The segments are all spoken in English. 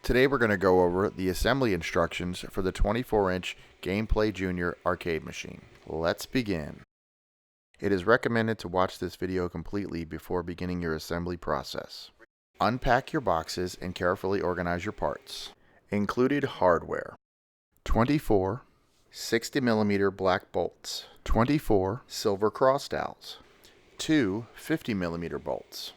Today we're going to go over the assembly instructions for the 24-inch Gameplay Junior arcade machine. Let's begin. It is recommended to watch this video completely before beginning your assembly process. Unpack your boxes and carefully organize your parts. Included hardware: 24 60mm black bolts, 24 silver cross dowels, 2 50mm bolts,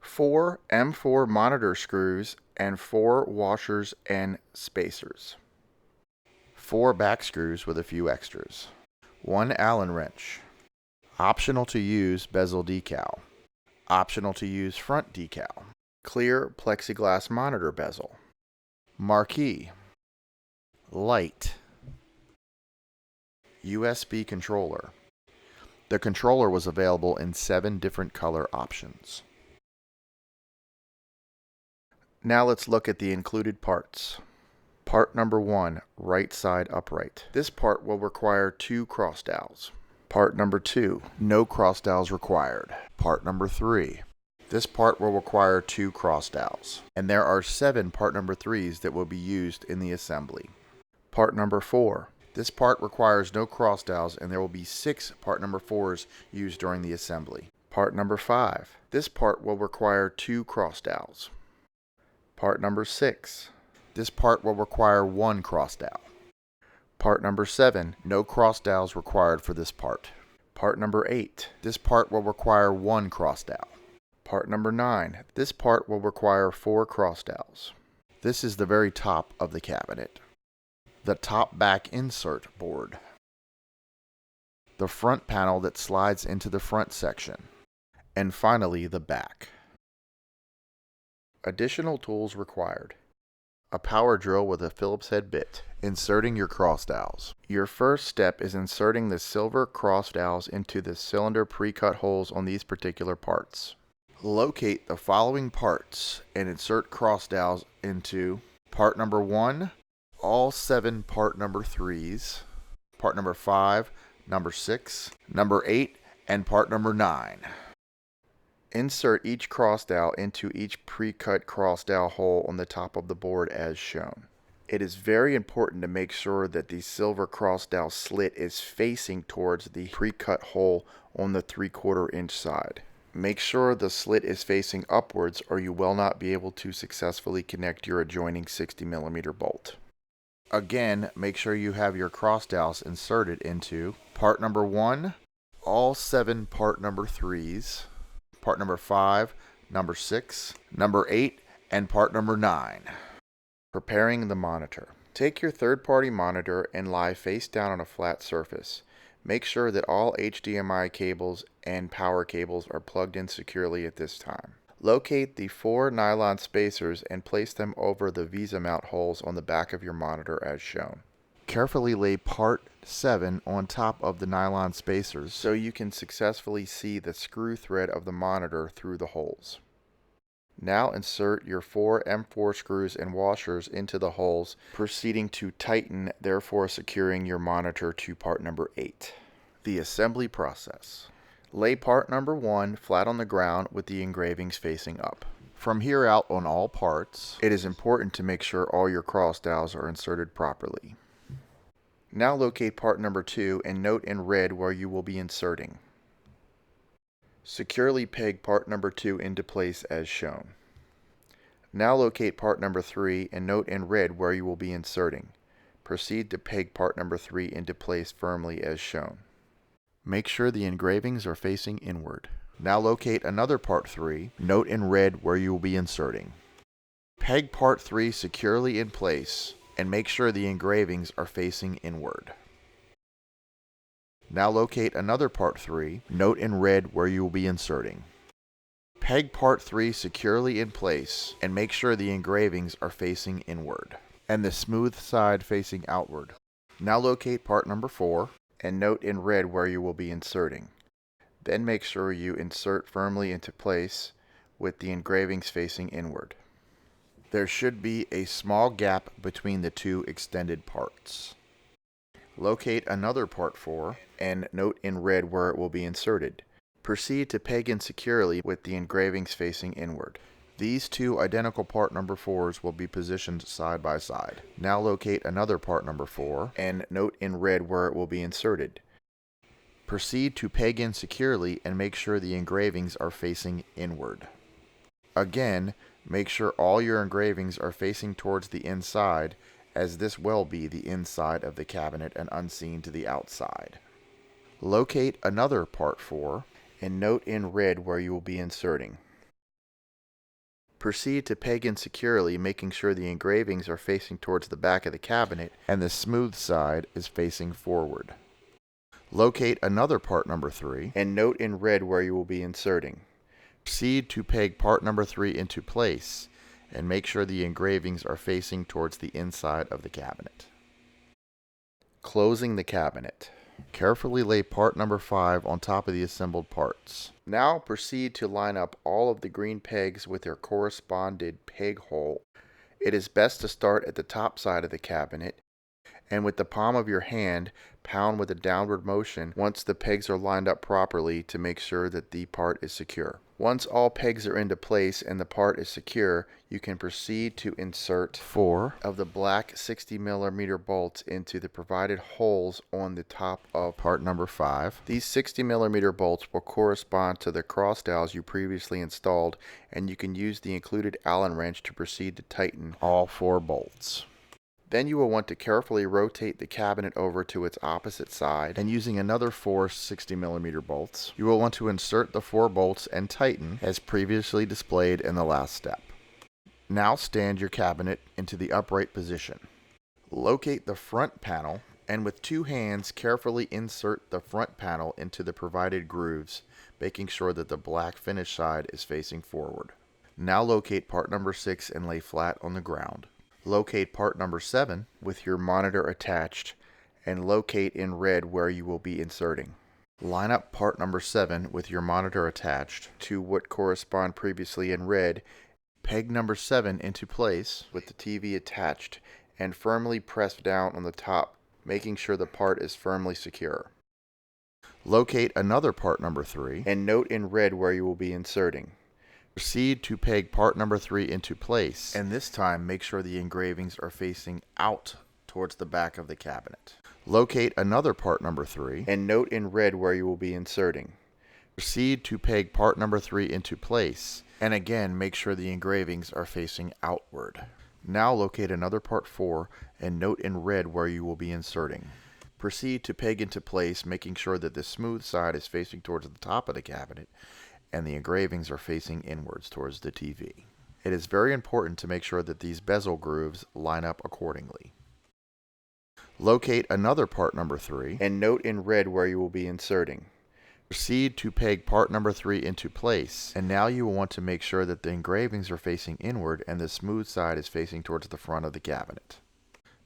4 M4 monitor screws and 4 washers and spacers, 4 back screws with a few extras, 1 Allen wrench, optional to use bezel decal, optional to use front decal, clear plexiglass monitor bezel, marquee, light, USB controller. The controller was available in 7 different color options. Now let's look at the included parts. Part number 1, right side upright. This part will require 2 cross dowels. Part number 2, no cross dowels required. Part number 3, this part will require 2 cross dowels. And there are 7 part number 3s that will be used in the assembly. Part number 4, this part requires no cross dowels and there will be 6 part number 4s used during the assembly. Part number 5, this part will require 2 cross dowels. Part number 6, this part will require 1 cross dowel. Part number 7, no cross dowels required for this part. Part number 8, this part will require 1 cross dowel. Part number 9, this part will require 4 cross dowels. This is the very top of the cabinet. The top back insert board. The front panel that slides into the front section. And finally, the back. Additional tools required: a power drill with a Phillips head bit. Inserting your cross dowels. Your first step is inserting the silver cross dowels into the cylinder pre-cut holes on these particular parts. Locate the following parts and insert cross dowels into part number 1, all 7 part number 3s, part number 5, number 6, number 8, and part number 9. Insert each cross dowel into each pre-cut cross dowel hole on the top of the board as shown. It is very important to make sure that the silver cross dowel slit is facing towards the pre-cut hole on the 3/4 inch side. Make sure the slit is facing upwards or you will not be able to successfully connect your adjoining 60mm bolt. Again, make sure you have your cross dowels inserted into part number 1, all 7 part number 3s, part number 5, number 6, number 8, and part number 9. Preparing the monitor. Take your third-party monitor and lie face down on a flat surface. Make sure that all HDMI cables and power cables are plugged in securely at this time. Locate the 4 nylon spacers and place them over the VESA mount holes on the back of your monitor as shown. Carefully lay part 7 on top of the nylon spacers so you can successfully see the screw thread of the monitor through the holes. Now insert your 4 M4 screws and washers into the holes, proceeding to tighten, therefore securing your monitor to part number 8. The assembly process. Lay part number 1 flat on the ground with the engravings facing up. From here out on all parts, it is important to make sure all your cross dowels are inserted properly. Now locate part number 2 and note in red where you will be inserting. Securely peg part number 2 into place as shown. Now locate part number 3 and note in red where you will be inserting. Proceed to peg part number 3 into place firmly as shown. Make sure the engravings are facing inward. Now locate another part 3, note in red where you will be inserting. Peg part 3 securely in place and make sure the engravings are facing inward. Now locate another part 3, note in red where you will be inserting. Peg part 3 securely in place and make sure the engravings are facing inward and the smooth side facing outward. Now locate part number 4 and note in red where you will be inserting. Then make sure you insert firmly into place with the engravings facing inward. There should be a small gap between the 2 extended parts. Locate another part 4 and note in red where it will be inserted. Proceed to peg in securely with the engravings facing inward. These two identical part number 4s will be positioned side by side. Now locate another part number 4 and note in red where it will be inserted. Proceed to peg in securely and make sure the engravings are facing inward. Again, make sure all your engravings are facing towards the inside, as this will be the inside of the cabinet and unseen to the outside. Locate another part 4 and note in red where you will be inserting. Proceed to peg in securely, making sure the engravings are facing towards the back of the cabinet and the smooth side is facing forward. Locate another part number 3 and note in red where you will be inserting. Proceed to peg part number 3 into place and make sure the engravings are facing towards the inside of the cabinet. Closing the cabinet. Carefully lay part number 5 on top of the assembled parts. Now proceed to line up all of the green pegs with their corresponding peg hole. It is best to start at the top side of the cabinet, and with the palm of your hand, pound with a downward motion once the pegs are lined up properly to make sure that the part is secure. Once all pegs are into place and the part is secure, you can proceed to insert 4 of the black 60mm bolts into the provided holes on the top of part number 5. These 60mm bolts will correspond to the cross dowels you previously installed, and you can use the included Allen wrench to proceed to tighten all 4 bolts. Then you will want to carefully rotate the cabinet over to its opposite side, and using another 4 60mm bolts, you will want to insert the 4 bolts and tighten as previously displayed in the last step. Now stand your cabinet into the upright position. Locate the front panel and with 2 hands carefully insert the front panel into the provided grooves, making sure that the black finish side is facing forward. Now locate part number 6 and lay flat on the ground. Locate part number 7 with your monitor attached and locate in red where you will be inserting. Line up part number 7 with your monitor attached to what correspond previously in red. Peg number 7 into place with the TV attached and firmly press down on the top, making sure the part is firmly secure. Locate another part number 3 and note in red where you will be inserting. Proceed to peg part number 3 into place, and this time make sure the engravings are facing out towards the back of the cabinet. Locate another part number 3 and note in red where you will be inserting. Proceed to peg part number 3 into place, and again make sure the engravings are facing outward. Now locate another part 4 and note in red where you will be inserting. Proceed to peg into place, making sure that the smooth side is facing towards the top of the cabinet and the engravings are facing inwards towards the TV. It is very important to make sure that these bezel grooves line up accordingly. Locate another part number 3 and note in red where you will be inserting. Proceed to peg part number 3 into place, and now you will want to make sure that the engravings are facing inward and the smooth side is facing towards the front of the cabinet.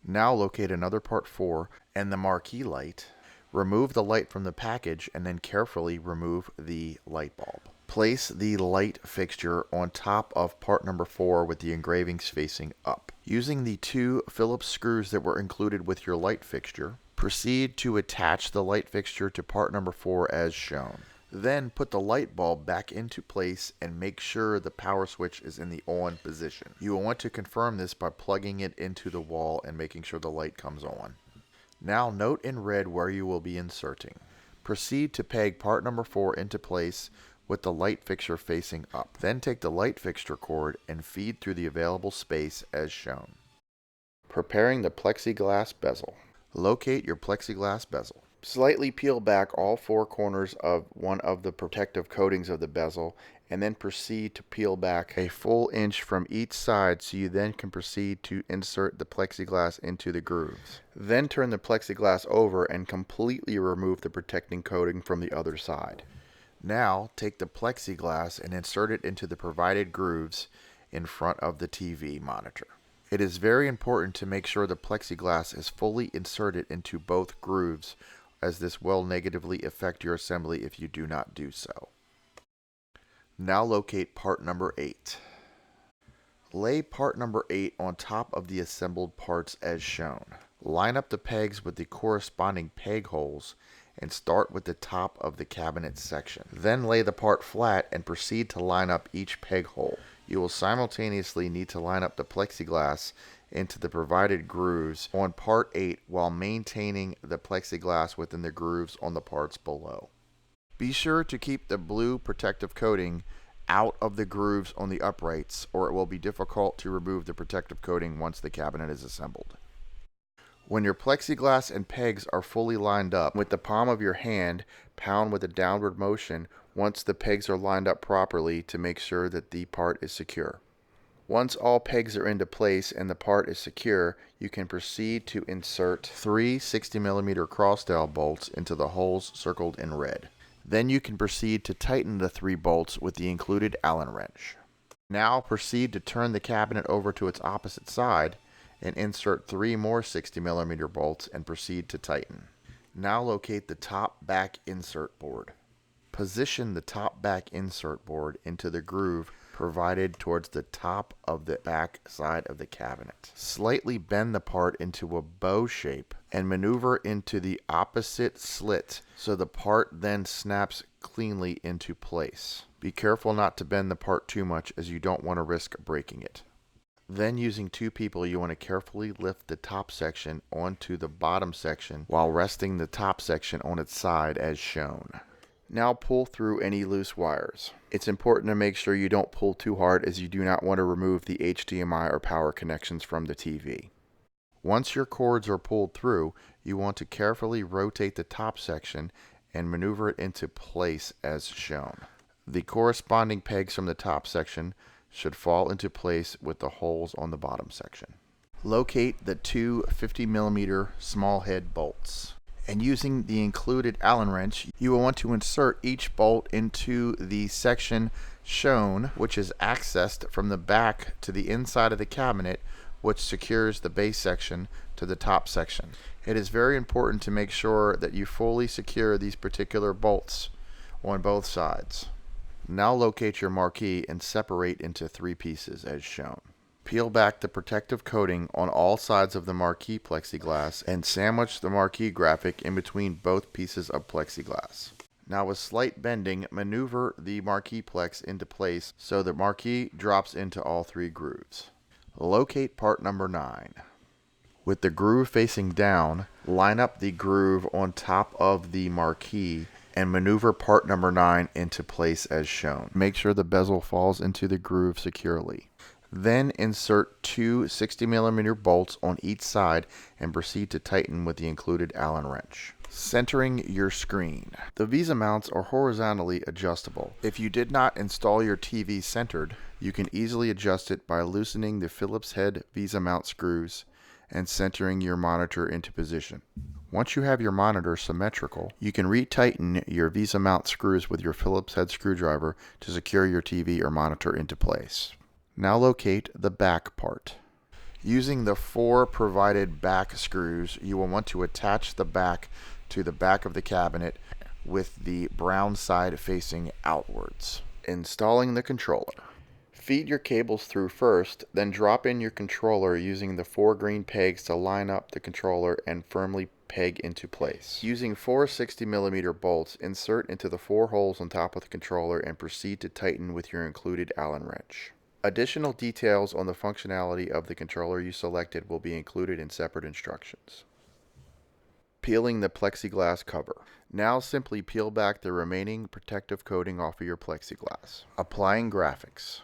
Now locate another part 4 and the marquee light. Remove the light from the package and then carefully remove the light bulb. Place the light fixture on top of part number 4 with the engravings facing up. Using the 2 Phillips screws that were included with your light fixture, proceed to attach the light fixture to part number 4 as shown. Then put the light bulb back into place and make sure the power switch is in the on position. You will want to confirm this by plugging it into the wall and making sure the light comes on. Now note in red where you will be inserting. Proceed to peg part number 4 into place with the light fixture facing up. Then take the light fixture cord and feed through the available space as shown. Preparing the plexiglass bezel. Locate your plexiglass bezel. Slightly peel back all 4 corners of one of the protective coatings of the bezel and then proceed to peel back a full inch from each side so you then can proceed to insert the plexiglass into the grooves. Then turn the plexiglass over and completely remove the protecting coating from the other side. Now take the plexiglass and insert it into the provided grooves in front of the TV monitor. It is very important to make sure the plexiglass is fully inserted into both grooves, as this will negatively affect your assembly if you do not do so. Now locate part number 8. Lay part number 8 on top of the assembled parts as shown. Line up the pegs with the corresponding peg holes and start with the top of the cabinet section. Then lay the part flat and proceed to line up each peg hole. You will simultaneously need to line up the plexiglass into the provided grooves on part 8 while maintaining the plexiglass within the grooves on the parts below. Be sure to keep the blue protective coating out of the grooves on the uprights, or it will be difficult to remove the protective coating once the cabinet is assembled. When your plexiglass and pegs are fully lined up, with the palm of your hand, pound with a downward motion once the pegs are lined up properly to make sure that the part is secure. Once all pegs are into place and the part is secure, you can proceed to insert 3 60mm cross dowel bolts into the holes circled in red. Then you can proceed to tighten the 3 bolts with the included Allen wrench. Now proceed to turn the cabinet over to its opposite side and insert 3 more 60mm bolts and proceed to tighten. Now locate the top back insert board. Position the top back insert board into the groove provided towards the top of the back side of the cabinet. Slightly bend the part into a bow shape and maneuver into the opposite slit so the part then snaps cleanly into place. Be careful not to bend the part too much, as you don't want to risk breaking it. Then, using 2 people, you want to carefully lift the top section onto the bottom section while resting the top section on its side as shown. Now pull through any loose wires. It's important to make sure you don't pull too hard, as you do not want to remove the HDMI or power connections from the TV. Once your cords are pulled through, you want to carefully rotate the top section and maneuver it into place as shown. The corresponding pegs from the top section should fall into place with the holes on the bottom section. Locate the 2 50mm small head bolts. And using the included Allen wrench, you will want to insert each bolt into the section shown, which is accessed from the back to the inside of the cabinet, which secures the base section to the top section. It is very important to make sure that you fully secure these particular bolts on both sides. Now locate your marquee and separate into 3 pieces as shown. Peel back the protective coating on all sides of the marquee plexiglass and sandwich the marquee graphic in between both pieces of plexiglass. Now with slight bending, maneuver the marquee plex into place so the marquee drops into all 3 grooves. Locate part number 9. With the groove facing down, line up the groove on top of the marquee and maneuver part number 9 into place as shown. Make sure the bezel falls into the groove securely. Then insert 2 60mm bolts on each side and proceed to tighten with the included Allen wrench. Centering your screen. The VESA mounts are horizontally adjustable. If you did not install your TV centered, you can easily adjust it by loosening the Phillips head VESA mount screws and centering your monitor into position. Once you have your monitor symmetrical, you can retighten your VESA mount screws with your Phillips head screwdriver to secure your TV or monitor into place. Now locate the back part. Using the 4 provided back screws, you will want to attach the back to the back of the cabinet with the brown side facing outwards. Installing the controller. Feed your cables through first, then drop in your controller using the 4 green pegs to line up the controller and firmly peg into place. Using 4 60mm bolts, insert into the 4 holes on top of the controller and proceed to tighten with your included Allen wrench. Additional details on the functionality of the controller you selected will be included in separate instructions. Peeling the plexiglass cover. Now simply peel back the remaining protective coating off of your plexiglass. Applying graphics.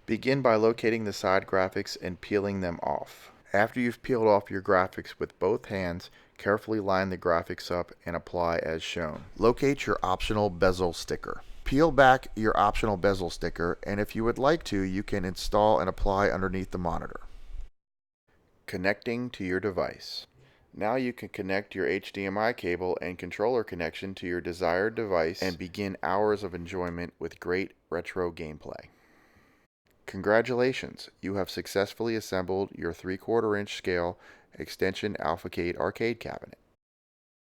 Begin by locating the side graphics and peeling them off. After you've peeled off your graphics with both hands, carefully line the graphics up and apply as shown. Locate your optional bezel sticker. Peel back your optional bezel sticker, and if you would like to, you can install and apply underneath the monitor. Connecting to your device. Now you can connect your HDMI cable and controller connection to your desired device and begin hours of enjoyment with great retro gameplay. Congratulations, you have successfully assembled your 3/4 inch scale Xtension Alphacade arcade cabinet.